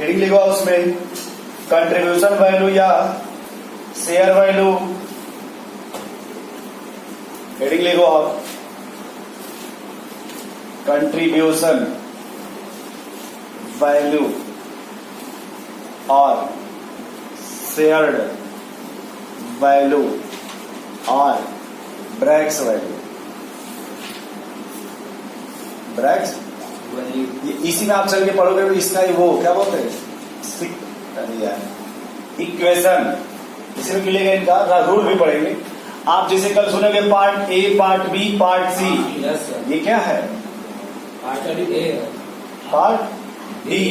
Heading लिखो उसमें contribution value या शेयर वैल्यू। हेडिंग लिखो आप कंट्रीब्यूशन वैल्यू और शेयर्ड वैल्यू और ब्रैक्स वैल्यू। ब्रैक्स इसी में आप चल के पढ़ोगे तो इसका ही वो क्या बोलते हैं इक्वेशन, इसी में मिलेगा। इनका रूल भी पढ़ेंगे आप। जैसे कल सुनेंगे part A, part B, part C. ये क्या है? Part D.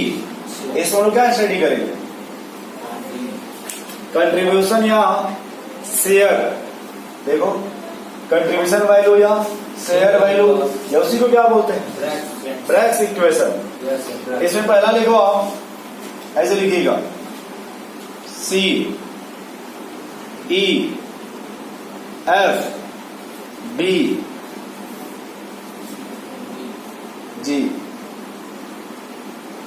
इसमें लोग क्या स्टडी करेंगे? कंट्रीब्यूशन या शेयर। देखो कंट्रीब्यूशन वैल्यू या शेयर वैल्यू या उसी को क्या बोलते हैं? Bragg's equation. इसमें पहला लिखो आप, ऐसे लिखिएगा सी ई एफ बी जी,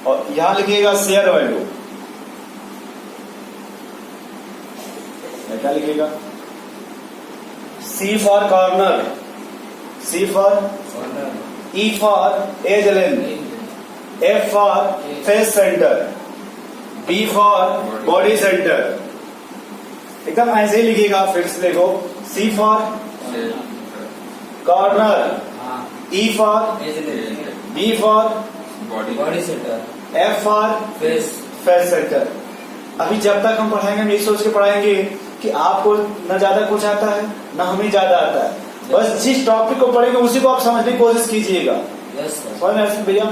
और यहां लिखिएगा शेयर वैल्यू। क्या लिखिएगा? C for corner, C for E for edge length, F for face centre, B for body centre. एकदम ऐसे ही लिखिएगा। फिर से देखो C for corner, E for B for body centre, F for face centre. अभी जब तक हम पढ़ाएंगे हम ये सोच के पढ़ाएंगे कि आपको न ज्यादा कुछ आता है न हमें ज्यादा आता है। बस जिस टॉपिक को पढ़ेंगे उसी को आप समझने की कोशिश कीजिएगा। भैया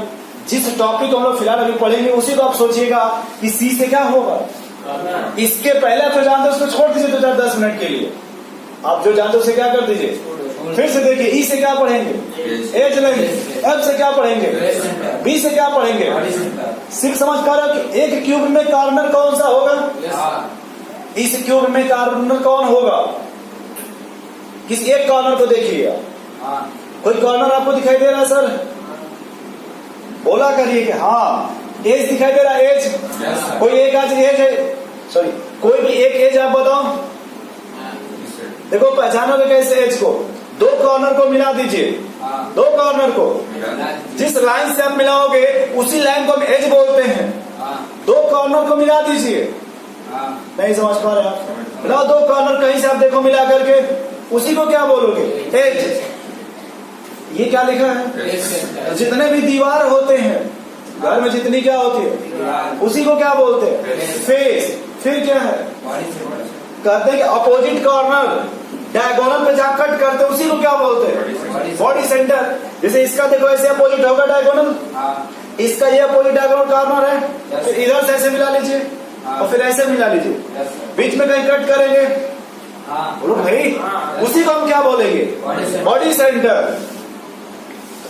जिस टॉपिक को हम लोग फिलहाल अभी पढ़ेंगे उसी को आप सोचिएगा कि सी से क्या होगा। इसके पहले तो जानते उसको छोड़ दीजिए 2-10 मिनट के लिए। आप जो जानते उसे क्या कर दीजिए। फिर से देखिए ई से क्या पढ़ेंगे? As length. एफ से क्या पढ़ेंगे? बी से क्या पढ़ेंगे? सिर्फ समझ पा रहे हो कि एक क्यूब में कॉर्नर कौन सा होगा? इस क्यूब में कॉर्नर कौन होगा? किस एक कॉर्नर को देखिएगा। कोई कॉर्नर आपको दिखाई दे रहा है सर? बोला करिए कि हाँ। एज दिखाई दे रहा है? एज कोई एक आज एज है, सॉरी कोई भी एक एज आप बताओ। देखो पहचानोगे कैसे एज को? दो कॉर्नर को मिला दीजिए। दो कॉर्नर को जिस लाइन से आप मिलाओगे उसी लाइन को हम एज बोलते हैं। दो कॉर्नर को मिला दीजिए। नहीं समझ पा रहे आप? मिलाओ दो कॉर्नर कहीं से आप देखो मिला करके, उसी को क्या बोलोगे? एज। ये क्या लिखा है? जितने भी दीवार होते हैं घर में, जितनी क्या होती है उसी को क्या बोलते हैं? फेस। फिर क्या है? कहते हैं कि अपोजिट कॉर्नर डायगोनल पे जहाँ कट करते हैं उसी को क्या बोलते हैं? Body centre. जैसे इसका देखो ऐसे अपोजिट होगा डायगोनल, इसका ये अपोजिट डायगोनल कॉर्नर है, फिर इधर से ऐसे मिला लीजिए और फिर ऐसे मिला लीजिए, बीच में कहीं कट करेंगे। बोलो भाई उसी को हम क्या बोलेंगे? Body centre.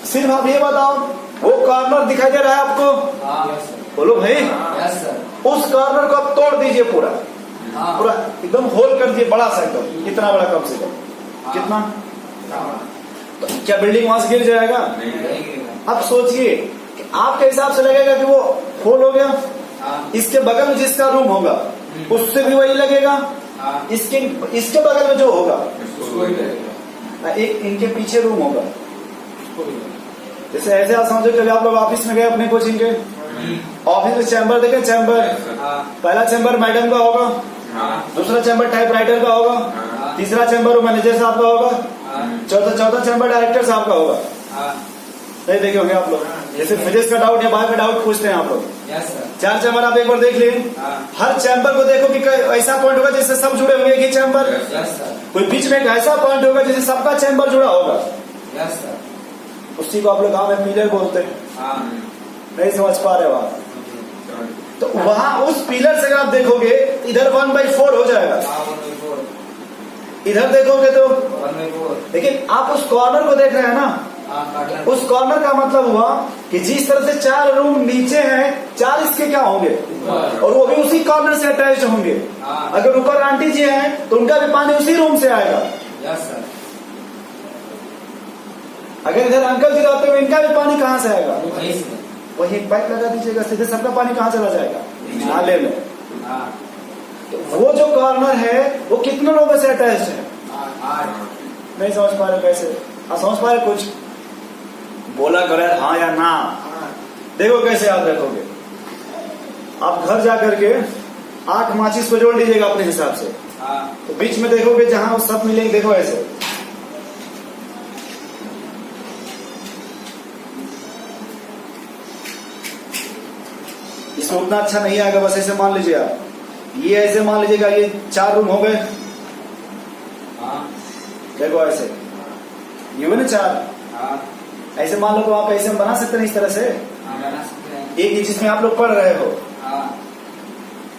सिर्फ आप ये बताओ वो कॉर्नर दिखाई दे रहा है आपको? बोलो भाई उस कॉर्नर को आप तोड़ दीजिए पूरा पूरा एकदम होल कर दिए बड़ा सा, एकदम इतना बड़ा कम से कम कितना? तो क्या बिल्डिंग वहां से गिर जाएगा? अब सोचिए कि आपके हिसाब से लगेगा कि वो होल हो गया। इसके बगल में जिसका रूम होगा उससे भी वही लगेगा। इसके बगल में जो होगा एक इनके पीछे रूम होगा। जैसे ऐसे आप समझो कभी आप लोग ऑफिस में गए अपने कोचिंग के, ऑफिस में चैम्बर देखे? चैम्बर, पहला चैम्बर मैडम का होगा, दूसरा चैम्बर टाइपराइटर का होगा, तीसरा चैम्बर मैनेजर साहब का होगा, चौथा चैम्बर डायरेक्टर साहब का होगा। नहीं देखे होंगे आप लोग? जैसे फिजिक्स का डाउट या बायो का डाउट पूछते हैं आप लोग, 4 चैम्बर आप एक बार देख लिए। हर चैम्बर को देखो कि ऐसा पॉइंट होगा जिससे सब जुड़े होंगे एक ही चैम्बर। कोई बीच में एक ऐसा पॉइंट होगा जिससे सबका चैम्बर जुड़ा होगा। उसी को आप लोग गाँव में पिलर बोलते हैं। नहीं समझ पा रहे हो आप? तो वहां उस पिलर से अगर आप देखोगे इधर 1/4 हो जाएगा, इधर देखोगे तो लेकिन आप उस कॉर्नर को देख रहे हैं ना, उस कॉर्नर का मतलब हुआ कि जिस तरह से 4 रूम नीचे हैं 4 इसके क्या होंगे और वो भी उसी कॉर्नर से अटैच होंगे। अगर ऊपर आंटी जी हैं तो उनका भी पानी उसी रूम से आएगा। अगर इधर अंकल जी रहते हो इनका भी पानी कहाँ से आएगा? वही पाइप लगा दीजिएगा, सीधे सबका पानी कहाँ चला जाएगा? ना ले लें। हाँ, तो वो जो कॉर्नर है वो कितने लोगों से अटैच है? 8। नहीं समझ पा रहे कैसे? आप समझ पा रहे कुछ बोला करे हाँ या ना? देखो कैसे याद रखोगे। आप घर जा करके 8 माचिस को जोड़ लीजिएगा अपने हिसाब से। हाँ, तो बीच में देखोगे जहां वो सब मिलेंगे, देखो ऐसे इसमें उतना अच्छा नहीं आएगा। बस ऐसे मान लीजिए आप, ये ऐसे मान लीजिएगा ये 4 रूम हो गए। हाँ, देखो ऐसे ये हुए ना 4। हाँ, ऐसे मान लो तो आप ऐसे बना सकते हैं इस तरह से। हाँ, बना सकते हैं। एक जिसमें आप लोग पढ़ रहे हो, हाँ,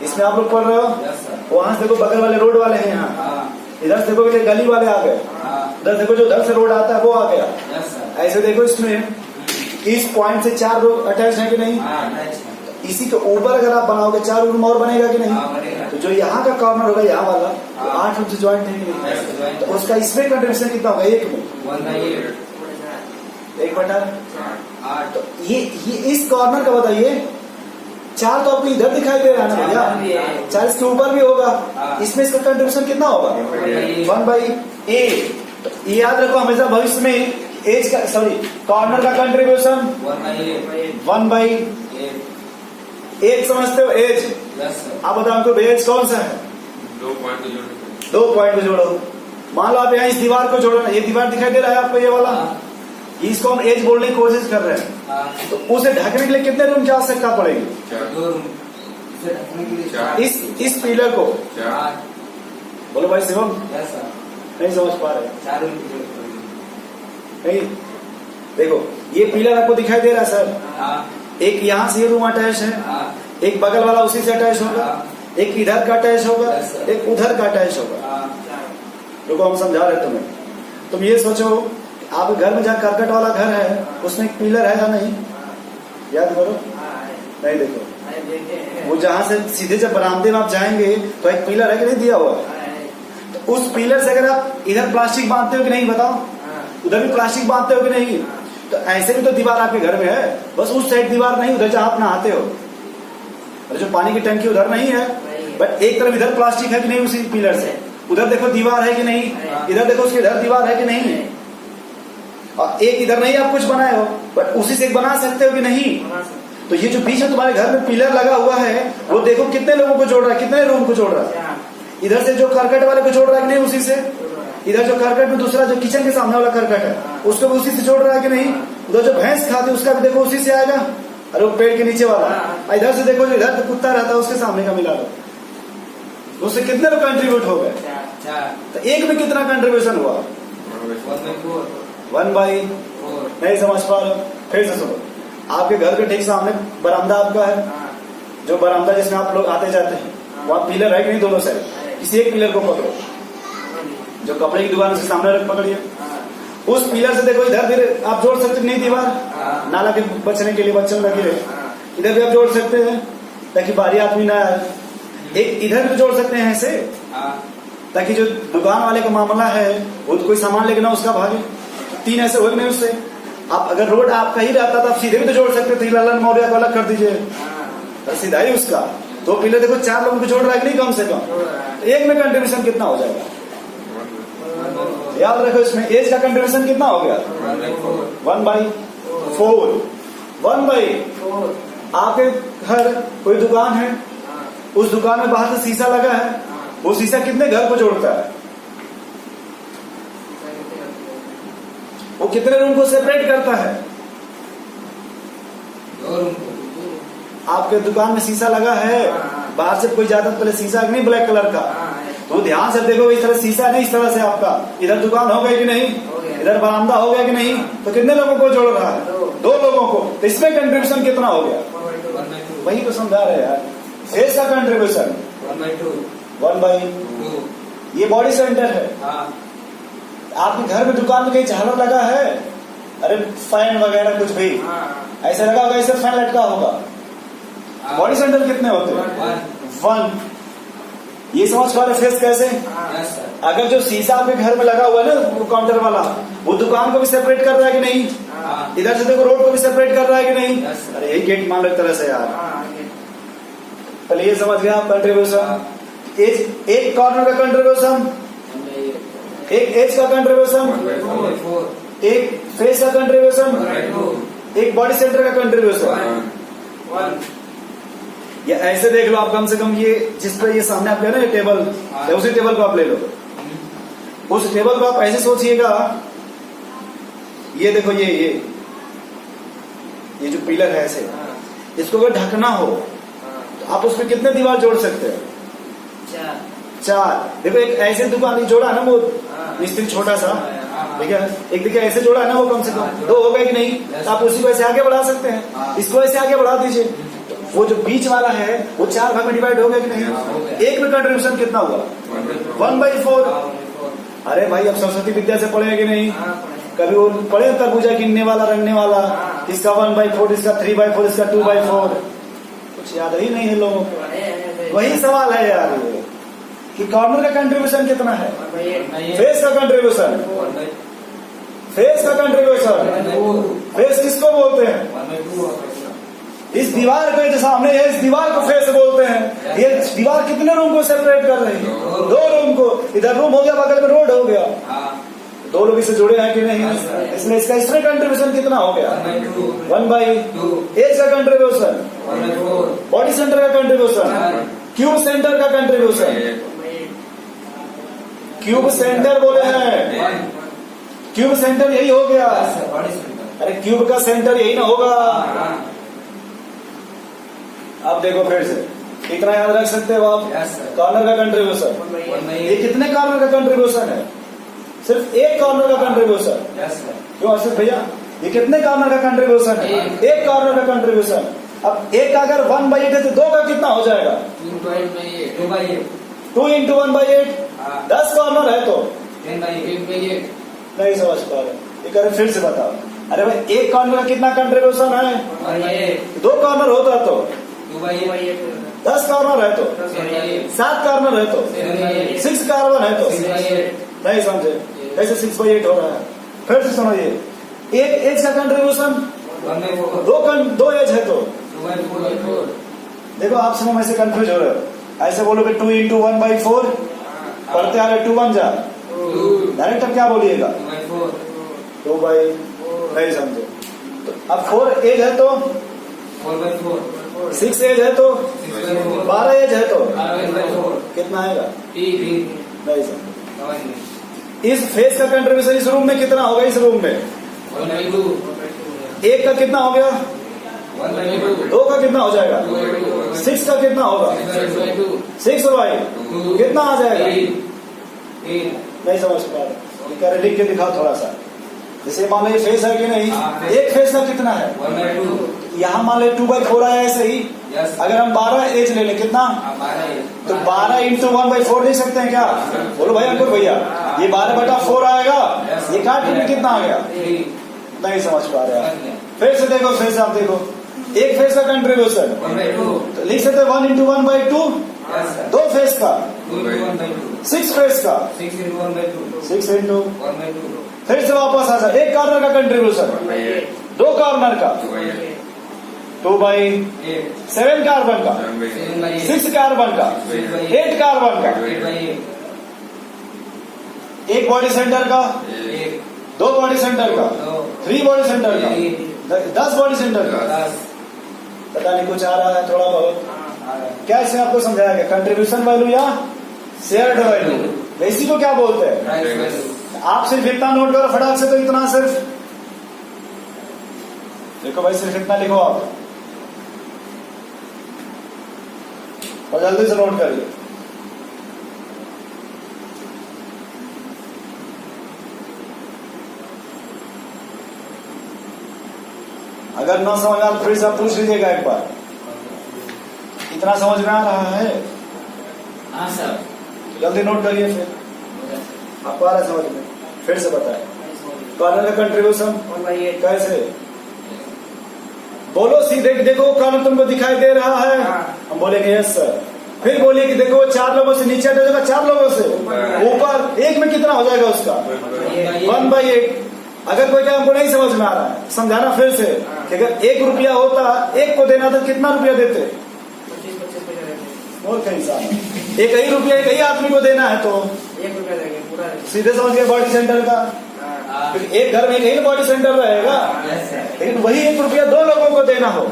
इसमें आप लोग पढ़ रहे हो, यस सर। वहां से देखो बगल वाले रोड वाले हैं यहाँ, हाँ, इधर से देखो गली वाले आ गए, हाँ, इधर देखो जो उधर से रोड आता है वो आ गया। Yes sir. ऐसे देखो इसमें इस पॉइंट से 4 रोड अटैच है कि नहीं? हाँ, अटैच है। इसी के ऊपर अगर आप बनाओगे 4 रूम और बनेगा कि नहीं? हाँ, बनेगा। तो जो यहाँ का कॉर्नर होगा यहाँ वाला तो हाँ। 8 रूम से ज्वाइंट है कि Yes, नहीं? joint तो है। उसका इसमें कंट्रीब्यूशन कितना होगा? 1 में 1/8। 1/8। 8। तो ये इस कॉर्नर का बताइए, 4 तो आपको इधर दिखाई दे रहा है ना भैया, 4 इसके ऊपर भी होगा। हाँ। इसमें इसका कंट्रीब्यूशन कितना होगा? 1/8। तो ये याद रखो हमेशा भविष्य में एज का कॉर्नर का कंट्रीब्यूशन 1/8। 1/8 समझते हो? एज यस सर। आप बताओ हमको एज कौन सा है? 2 पॉइंट को जोड़ने के 2 पॉइंट को जोड़ो। मान लो आप यहाँ इस दीवार को जोड़ो, ये दीवार दिखाई दे रहा है आपको, ये वाला, हाँ, इसको हम एज बोलने की कोशिश कर रहे हैं। हाँ, तो उसे ढकने के लिए कितने रूम की आवश्यकता पड़ेगी? 2 रूम। इसे ढकने के लिए 4। इस पिलर को 4 बोलो भाई शिवम, यस सर। नहीं समझ पा रहे? 4 रूम की जरूरत पड़ेगी। नहीं, देखो ये पिलर आपको दिखाई दे रहा है सर, हाँ, एक यहाँ से ये रूम अटैच है, हाँ, एक बगल वाला उसी से अटैच होगा, हाँ, एक इधर का अटैच होगा, Yes, sir. एक उधर का अटैच होगा। हाँ, देखो हम समझा रहे तुम्हें, तुम ये सोचो आप घर में जहाँ करकट वाला घर है उसमें एक पिलर है या नहीं? याद करो। नहीं, देखो वो जहाँ से सीधे जब बरामदे में आप जाएंगे तो एक पिलर है कि नहीं दिया हुआ है? तो उस पिलर से अगर आप इधर प्लास्टिक बांधते हो कि नहीं बताओ, उधर भी प्लास्टिक बांधते हो कि नहीं? तो ऐसे भी तो दीवार आपके घर में है, बस उस साइड दीवार नहीं, उधर जहाँ आप नहाते हो, और जो पानी की टंकी उधर नहीं है, बट एक तरफ इधर प्लास्टिक है कि नहीं उसी पिलर से, उधर देखो दीवार है कि नहीं, इधर देखो उसके इधर दीवार है कि नहीं, और एक इधर नहीं आप कुछ बनाए हो बट उसी से एक बना सकते हो कि नहीं? तो ये जो बीच में तुम्हारे घर में पिलर लगा हुआ है वो देखो कितने लोगों को जोड़ रहा है, कितने रूम को जोड़ रहा है? इधर से जो करकट वाले को जोड़ रहा है कि नहीं उसी से, इधर जो करकट में दूसरा जो किचन के सामने वाला करकट है उसको भी उसी से जोड़ रहा है कि नहीं? उधर जो भैंस खाती है उसका भी देखो उसी से आएगा, अरे वो पेड़ के नीचे वाला। इधर से देखो जो इधर कुत्ता रहता है उसके सामने का मिला दो, उससे कितने लोग कंट्रीब्यूट हो गए? 4। तो एक में कितना कंट्रीब्यूशन हुआ? 1/4। 1/4। नहीं समझ पा रहे? फिर से सुनो, आपके घर के ठीक सामने बरामदा आपका है, जो बरामदा जिसमें आप लोग आते जाते हैं वहाँ पिलर है कि नहीं? दोनों साइड किसी एक पिलर को पकड़ो, जो कपड़े की दुकान उसके सामने रख पकड़िए, उस पिलर से देखो इधर भी आप जोड़ सकते नहीं दीवार, नाला के बचने के लिए बच्चों लगी रहे, इधर भी आप जोड़ सकते हैं ताकि बाहरी आदमी ना आए। एक इधर भी जोड़ सकते हैं ऐसे, ताकि जो दुकान वाले का मामला है वो तो कोई सामान लेके ना उसका भागे। 3 ऐसे हो नहीं उससे। आप अगर रोड आपका ही रहता तो आप सीधे भी तो जोड़ सकते थे, ललन मौर्य को अलग कर दीजिए, तो सीधा ही उसका। तो पिलर देखो 4 लोगों को जोड़ रहा है कि नहीं कम से कम? तो एक में कंट्रीब्यूशन कितना हो जाएगा? याद रखो इसमें एज का कंट्रीब्यूशन कितना हो गया? 1/4। 1/4। आपके घर कोई दुकान है, उस दुकान में बाहर से शीशा लगा है, वो शीशा कितने घर को जोड़ता है? वो कितने रूम को सेपरेट करता है? 2 रूम को। आपके दुकान में शीशा लगा है, बाहर से कोई जाता पहले शीशा नहीं ब्लैक कलर का, तो ध्यान से देखो इस तरह शीशा नहीं, इस तरह से आपका इधर दुकान हो गया कि नहीं, इधर बरामदा हो गया कि नहीं, तो कितने लोगों को जोड़ रहा है? 2 लोगों को। तो इसमें कंट्रीब्यूशन कितना हो गया? 1/2। वही तो समझा रहे यार, फेस का कंट्रीब्यूशन 1/2। 1/2। ये बॉडी सेंटर है। हाँ, आपके घर में दुकान में कहीं झालर लगा है, अरे फैन वगैरह कुछ भी ऐसे लगा होगा, ऐसे फैन लटका होगा। बॉडी सेंटर कितने होते हैं? 1। ये समझ पा रहे फेस कैसे? Yes sir. अगर जो शीशा आपके घर में लगा हुआ है ना वो काउंटर वाला, वो दुकान को भी सेपरेट कर रहा है कि नहीं? हाँ, इधर से देखो रोड को भी सेपरेट कर रहा है कि नहीं? Yes sir. अरे यही गेट मान लो एक तरह से यार। ये समझ गए आप कंट्रीब्यूशन। एक कॉर्नर का कंट्रीब्यूशन, एक एज का कंट्रीब्यूशन, एक फेस का कंट्रीब्यूशन, एक बॉडी सेंटर का कंट्रीब्यूशन। या ऐसे देख लो आप, कम से कम ये जिस पर ये सामने आप ले रहे हैं टेबल, या उसी टेबल को आप ले लो। उस टेबल को आप ऐसे सोचिएगा, ये देखो ये जो पिलर है ऐसे, इसको अगर ढकना हो तो आप उसमें कितने दीवार जोड़ सकते हैं? 4। देखो एक ऐसे दुकान जोड़ा है ना वो मिस्त्री छोटा सा, ठीक है, एक देखिए ऐसे जोड़ा है ना वो, कम से कम 2 हो गए कि नहीं? तो आप उसी को ऐसे आगे बढ़ा सकते हैं, इसको ऐसे आगे बढ़ा दीजिए। वो जो बीच वाला है वो 4 भाग में डिवाइड हो गया कि नहीं? एक में कंट्रीब्यूशन कितना हुआ? 1/4। अरे भाई अब सरस्वती विद्या से पढ़े कि नहीं? कभी वो पढ़े तरबूजा गिनने वाला, रंगने वाला, इसका 1/4, इसका 3/4, इसका 2/4, कुछ याद ही नहीं है लोगों को। वही सवाल है यार ये कि कॉर्नर का कंट्रीब्यूशन कितना है, फेस का कंट्रीब्यूशन, फेस का कंट्रीब्यूशन, फेस किसको बोलते हैं? इस दीवार को जो सामने है, इस दीवार को फेस बोलते हैं। ये दीवार कितने रूम को सेपरेट कर रही है? 2 रूम को। इधर रूम हो गया, बगल में रोड हो गया, 2 लोग इससे जुड़े हैं कि नहीं? इसलिए इसका इसमें कंट्रीब्यूशन कितना हो गया? 1/2। एज का कंट्रीब्यूशन, बॉडी सेंटर का कंट्रीब्यूशन, क्यूब सेंटर का कंट्रीब्यूशन। क्यूब सेंटर बोले हैं, क्यूब सेंटर यही हो गया। अरे क्यूब का सेंटर यही ना होगा? अब देखो फिर से इतना याद रख सकते हो आप, कॉर्नर का कंट्रीब्यूशन। ये कितने कॉर्नर का कंट्रीब्यूशन है? सिर्फ एक कॉर्नर का कंट्रीब्यूशन। क्यों अर्षित भैया, ये कितने कॉर्नर का कंट्रीब्यूशन है? एक कॉर्नर का कंट्रीब्यूशन। अब एक का अगर 1/8 है तो 2 का कितना हो जाएगा? 2 into 1/8। 10 कॉर्नर है तो 10/8। नहीं समझ पा रहे, एक बार फिर से बताओ। अरे भाई एक कॉर्नर का कितना कंट्रीब्यूशन है? 2 कॉर्नर होता तो 10 कॉर्नर है तो 7 कॉर्नर है तो 6 कॉर्नर है तो नहीं समझे? कैसे 6/8 हो रहा है? फिर से समझिए, एक एज का कंट्रीब्यूशन, 2 एज है तो देखो आप समय से कंफ्यूज हो रहे हो। ऐसे बोलोगे 2 into 1/4, पढ़ते आ रहे 2 1 जा, डायरेक्ट अब क्या बोलिएगा? 2/4। नहीं समझे तो अब 4 एज है तो 4/4। 6 एज है तो 12 एज है तो कितना आएगा? नहीं समझे। इस फेस का कंट्रीब्यूशन इस रूम में कितना होगा? इस रूम में 1 का कितना हो गया? 2 का कितना हो जाएगा? 6 का कितना होगा? 6/2 कितना आ जाएगा? नहीं समझ पा रहे, लिख के दिखाओ थोड़ा सा। जैसे मान लो ये फेस है कि नहीं, एक फेस का कितना है? यहाँ मान लो 2/4 आया ऐसे ही। अगर हम 12 एज ले लें कितना? तो 12 into 1/4 दे सकते हैं क्या? बोलो भाई अंकुर भैया, ये 12/4 आएगा, ये काट में कितना आ गया? नहीं समझ पा रहे। फिर से देखो, फिर से आप देखो, एक फेस का कंट्रीब्यूशन तो लिख सकते हैं 1 into 1/2। 2 फेस का 6 फेस का 6 into। फिर से वापस आ जाए, एक कॉर्नर का कंट्रीब्यूशन, 2 कॉर्नर का 2/8। 7 कार्बन का 6 कार्बन का 8 कार्बन का, एक बॉडी सेंटर का 2 बॉडी सेंटर का 3 बॉडी सेंटर का 10 बॉडी सेंटर का। पता नहीं कुछ आ रहा है थोड़ा बहुत? क्या इसे आपको समझाया गया? कंट्रीब्यूशन वैल्यू या शेयर्ड वैल्यू, इसी को क्या बोलते हैं? आप सिर्फ इतना नोट करो फटाक से, तो इतना सिर्फ देखो भाई, सिर्फ इतना लिखो आप और जल्दी से नोट करिए। अगर ना समझ आ फिर से आप पूछ लीजिएगा एक बार। इतना समझ में आ रहा है? हाँ सर। जल्दी नोट करिए, फिर आपको आ रहा है समझ में? फिर से बताए कॉर्नर का कंट्रीब्यूशन कैसे? बोलो सीधे, देखो कॉर्नर तुमको दिखाई दे रहा है? हम बोलेंगे यस सर। फिर बोलिए कि देखो 4 लोगों से नीचे हटेगा, 4 लोगों से ऊपर, एक में कितना हो जाएगा उसका? 1/8। अगर कोई क्या हमको नहीं समझ में आ रहा है, समझाना फिर से कि अगर 1 रुपया होता, 1 को देना तो कितना रुपया देते? 25 पैसे देंगे। और कहीं साहब एक ही रुपया एक ही आदमी को देना है तो 1 रुपया देंगे पूरा। सीधे समझ गए बॉडी सेंटर का। हाँ। फिर एक घर में एक ही बॉडी सेंटर रहेगा, यस सर। लेकिन वही 1 रुपया 2 लोगों को देना हो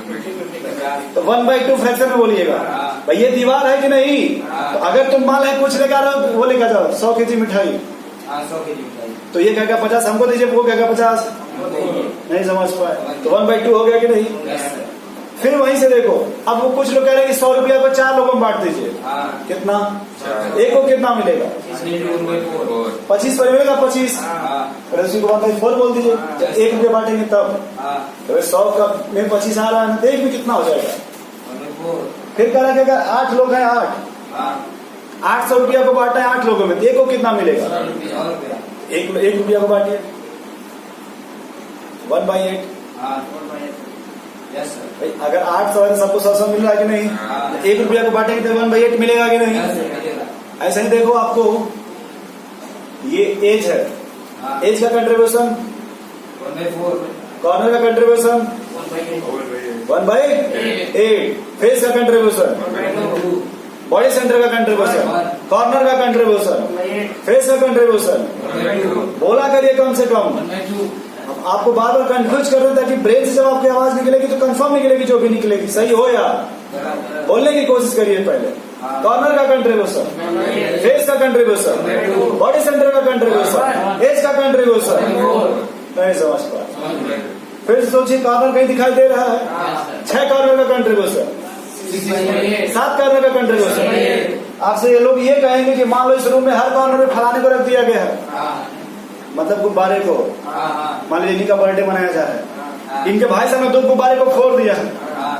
50-50 तो 1/2 फ्रैक्शन में बोलिएगा। हाँ। भाई ये दीवार है कि नहीं? हाँ। तो अगर तुम मान है कुछ लेकर आओ, वो लेकर जाओ 100 केजी मिठाई, हाँ 100 केजी मिठाई। तो ये क्या 50 हमको दीजिए, वो क्या 50 हमको देंगे। नहीं समझ पाए, तो 1/2 हो गया कि नहीं? Yes sir. फिर वहीं से देखो, अब वो कुछ लोग कह रहे हैं कि 100 रुपया को 4 लोगों में बांट दीजिए, हाँ। कितना? चार। एक को कितना मिलेगा? 1/4। 25 पर मिलेगा 25, हाँ। फिर उसी को 1/4 बोल दीजिए। जब 1 रुपया बांटेंगे तब हाँ। तो 100 का में 25 आ रहा है, तो 1 में कितना हो जाएगा? 1/4। फिर कह रहा है कि अगर 8 लोग हैं, 8 हाँ। 800 रुपया को बांटा है 8 लोगों में, तो एक को कितना मिलेगा? 100 रुपया और रुपया। 1 रुपया को बांटिए 1/8। हाँ। Yes sir. भाई अगर 800 है तो सबको 100 मिल रहा है कि नहीं? हाँ। 1 रुपया को बांटेंगे तो 1/8 मिलेगा कि नहीं? यस सर मिलेगा। ऐसे ही देखो, आपको ये एज है, हाँ। एज का कंट्रीब्यूशन, 1/4। कॉर्नर का कंट्रीब्यूशन 1/8, फेस का कंट्रीब्यूशन, 1/2। बॉडी सेंटर का कंट्रीब्यूशन, कॉर्नर का कंट्रीब्यूशन, फेस का कंट्रीब्यूशन, 1/2। बोला करिए कम से कम। 1/2। अब आपको बार बार कंफ्यूज कर रहे हैं ताकि ब्रेन से जब आपकी आवाज निकलेगी तो कंफर्म निकलेगी, जो भी निकलेगी सही हो या बराबर। बोलने की कोशिश करिए पहले। हाँ। कॉर्नर का कंट्रीब्यूशन, फेस का कंट्रीब्यूशन, बॉडी सेंटर का कंट्रीब्यूशन, एज का कंट्रीब्यूशन, नहीं समझ पा। समझ गए। फिर से सोचिए, कॉर्नर कहीं दिखाई दे रहा है? हाँ सर। 6 कॉर्नर का कंट्रीब्यूशन, 6/8। 7 कॉर्नर का कंट्रीब्यूशन। आपसे ये लोग ये कहेंगे कि मान लो इस रूम में हर कॉर्नर में फलाने को रख दिया गया है, हाँ। मतलब गुब्बारे को, हाँ। हाँ। मान लीजिए इन्हीं का बर्थडे मनाया जा रहा है, हाँ। इनके भाई साहब ने 2 गुब्बारे को फोड़ दिया है, हाँ।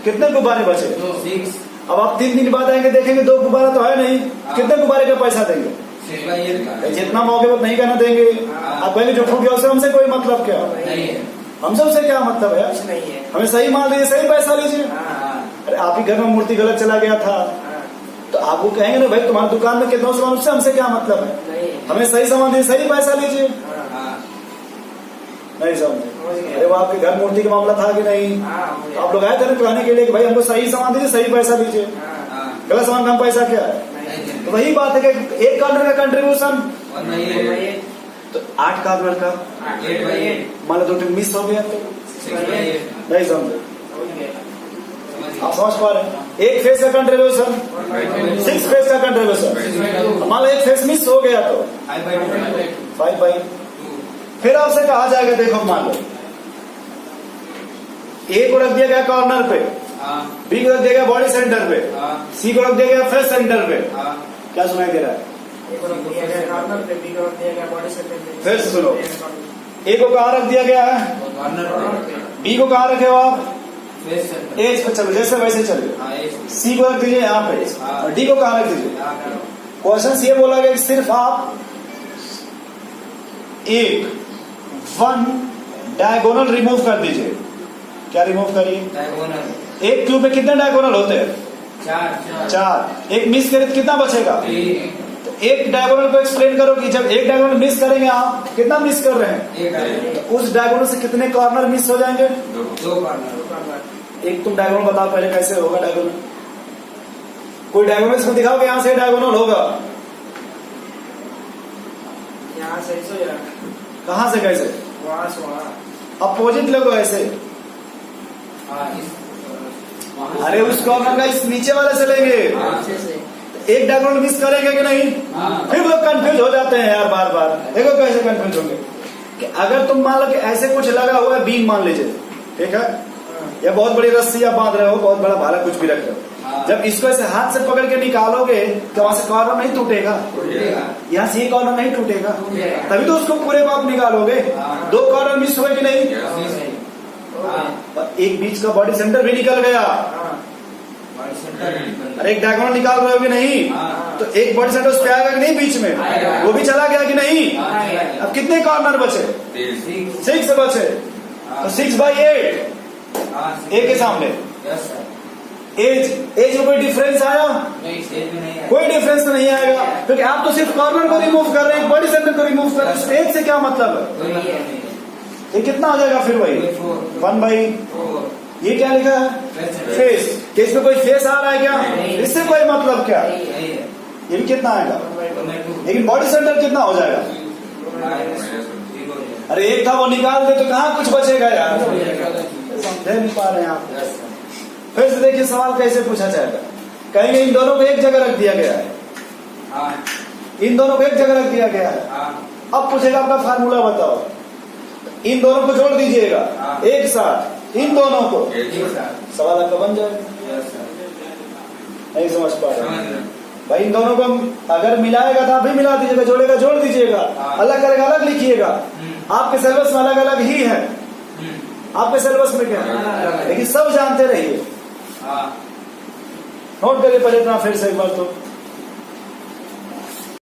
कितने गुब्बारे बचे? 6। अब आप 3 दिन बाद आएंगे, देखेंगे 2 गुब्बारा तो है नहीं, कितने गुब्बारे का पैसा देंगे? 6/8 का। जितना मौके पर नहीं करना देंगे। आप कहेंगे जो फूट गया उससे हमसे कोई मतलब क्या? नहीं है। हमसे उससे क्या मतलब है? कुछ नहीं है। हमें सही मान लीजिए, सही पैसा लीजिए। हाँ। अरे आप ही घर में मूर्ति गलत चला गया था तो आपको कहेंगे ना, भाई तुम्हारी दुकान में कितना सामान, उससे हमसे क्या मतलब है? नहीं। हमें सही सामान दीजिए, सही पैसा लीजिए। हाँ। नहीं समझे? अरे वो आपके घर मूर्ति का मामला था कि नहीं? हाँ। आप लोग आए थे ना कहने के लिए कि भाई हमको सही सामान दीजिए, सही पैसा दीजिए, हाँ। गलत सामान कम पैसा क्या है? नहीं तो वही बात है कि एक कॉर्नर का कंट्रीब्यूशन 1/8। तो 8 कॉर्नर का, 8/8। मान लो 2 मिस हो गया तो 6/8। नहीं समझे? समझ आप समझ पा रहे हैं? एक फेस का कंट्रीब्यूशन, 6 फेस का कंट्रीब्यूशन। गए। मान लो एक फेस मिस हो गया तो 5/2। 5/2। फिर आपसे कहा जाएगा, देखो मान लो ए को रख दिया गया कॉर्नर पे, हाँ। बी को रख दिया गया बॉडी सेंटर पे, हाँ। सी को रख दिया गया फेस सेंटर पे। हाँ। क्या सुनाई दे रहा है? फिर से सुनो, ए को कहाँ रख दिया गया है? कॉर्नर पे। बी को कहाँ रखे हो आप? Face centre. एज पे चलो, जैसे वैसे चलिए। हाँ। सी को रख दीजिए यहाँ पे हाँ। और डी को कहाँ रख दीजिए? क्वेश्चन ये बोला गया कि सिर्फ आप एक 1 डायगोनल रिमूव कर दीजिए। क्या रिमूव करिए? डायगोनल। एक क्यूब में कितने डायगोनल होते हैं? 4। 4। एक मिस करे तो कितना बचेगा? 3। तो एक डायगोनल को एक्सप्लेन करो कि जब एक डायगोनल मिस करेंगे आप, कितना मिस कर रहे हैं? 1 डायगोनल। तो उस डायगोनल से कितने कॉर्नर मिस हो जाएंगे? 2 कॉर्नर। एक तुम डायगोनल बताओ पहले, कैसे होगा डायगोनल? कोई डायगोनल इसमें दिखाओ कि यहाँ से डायगोनल होगा। यहाँ से ऐसे हो जाएगा, कहाँ से कैसे? वहाँ से वहाँ। अपोजिट लगो ऐसे। हाँ। अरे उस कॉर्नर का इस नीचे वाले से लेंगे। अच्छे से। एक डायगोनल मिस करेंगे कि नहीं? हाँ। फिर लोग कंफ्यूज हो जाते हैं यार बार बार। देखो कैसे कंफ्यूज होंगे कि अगर तुम मान लो कि ऐसे कुछ लगा हुआ है, बीम मान लीजिए, ठीक है, या बहुत बड़ी रस्सी आप बांध रहे हो, बहुत बड़ा भाला कुछ भी रख रहे हो, हाँ। जब इसको ऐसे हाथ से पकड़ के निकालोगे तो वहां से कॉर्नर नहीं टूटेगा, टूटेगा। यहाँ से ये कॉर्नर नहीं टूटेगा, टूटेगा। तभी तो उसको पूरे को आप निकालोगे। हाँ। 2 कॉर्नर मिस हुए कि नहीं? हाँ। और एक बीच का बॉडी सेंटर भी निकल गया। हाँ। बॉडी सेंटर निकल। अरे एक डायगोनल निकाल रहे हो कि नहीं? हाँ। तो एक बॉडी सेंटर उस पे आएगा कि नहीं बीच में? आएगा। वो भी चला गया कि नहीं? हाँ। अब कितने कॉर्नर बचे? 3। 6 बचे। तो 6/8 हाँ। ए के सामने। Yes sir. एज में कोई डिफरेंस आया? नहीं, स्टेज में नहीं है। कोई डिफरेंस तो नहीं आएगा, क्योंकि आप तो सिर्फ कॉर्नर को रिमूव कर रहे हैं, बॉडी सेंटर को रिमूव कर रहे हैं। एज से क्या मतलब है? कोई मतलब नहीं है। ये कितना हो जाएगा फिर? वही 1/4। 4। ये क्या लिखा है? Face centre. फेस। कि इसमें कोई फेस आ रहा है क्या? नहीं। इससे कोई मतलब क्या? नहीं है। ये भी कितना आएगा? 1/2 लेकिन बॉडी सेंटर कितना हो जाएगा? -0 अरे एक था वो निकाल दे तो कहाँ कुछ बचेगा यार? Yes, समझ नहीं पा रहे हैं आप। sir. फिर से देखिए सवाल कैसे पूछा जाएगा। कहेंगे इन दोनों को एक जगह रख दिया गया है, हाँ इन दोनों को एक जगह रख दिया गया है। हाँ अब पूछेगा आपका फार्मूला बताओ, इन दोनों को जोड़ दीजिएगा हाँ। एक साथ, इन दोनों को, जी सर। सवाल आपका बन जाएगा। Yes, sir. नहीं समझ पा रहे समझ रहे। भाई? इन दोनों को अगर मिलाएगा तो आप भी मिला दीजिएगा, जोड़ेगा जोड़ दीजिएगा, हाँ। अलग अलग अलग लिखिएगा। आपके सिलेबस में अलग अलग ही है, आपके सिलेबस में क्या है, लेकिन सब जानते रहिए। हाँ नोट करिए पहले इतना फिर से एक बार तो।